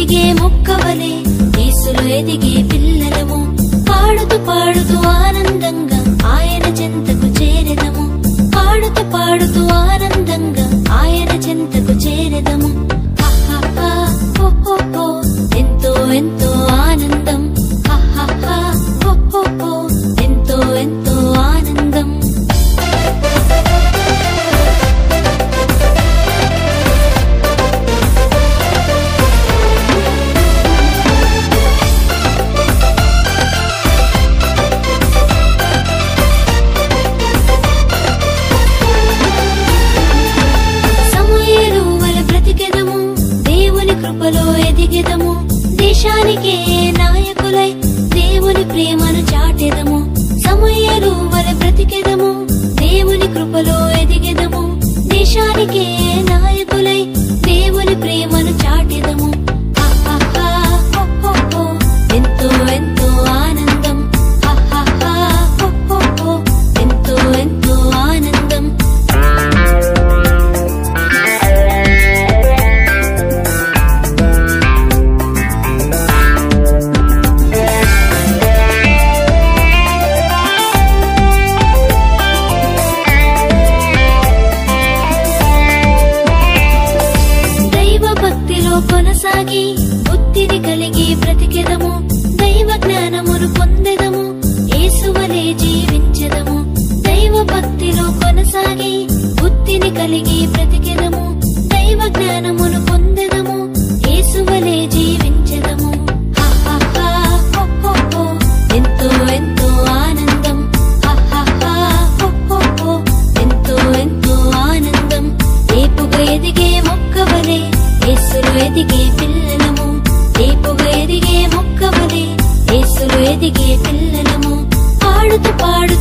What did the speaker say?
ఎదిగే మొక్కవలే యేసులో ఎదిగే పిల్లలము. పాడుతూ పాడుతూ ఆనందంగా ఆయన చెంతకు చేరెదము. పాడుతూ పాడుతూ ఆనందంగా ఆయన చెంతకు చేరెదము. ఎంతో ఎంతో ఆనందం. ఎంతో ఎంతో ఆనందం. సమూయేలు వలె బ్రతికెదము, దేవుని కృపలో ఎదిగెదము. దేశానికే నాయకులై దేవుని ప్రేమను చాటెదము. సమూయేలు వలె బ్రతికెదము, దేవుని కృపలో ఎదిగెదము. దేశానికే నాయకులై దేవుని ప్రేమను చాటెదము. ఎంతో ఎంతో ఆనందం. ఎంతో ఎంతో ఆనందం. కొనసాగి బుద్ధిని కలిగి బ్రతికెదము. దైవ జ్ఞానమును పొందెదము, యేసువలే జీవించెదము. దైవ భక్తిలో కొనసాగి బుద్ధిని కలిగి బ్రతికెదము. దైవ జ్ఞానమును పొందెదము, యేసువలే జీవించెదము. ఎంతో ఎంతో ఆనందం. ఎంతో ఎంతో ఆనందం. ఏపుగా ఎదిగే మొక్కవలే యేసులో ఎదిగే పిల్లలము. ఏపుగా ఎదిగే మొక్కవలే యేసులో ఎదిగే పిల్లలము. పాడుతూ పాడు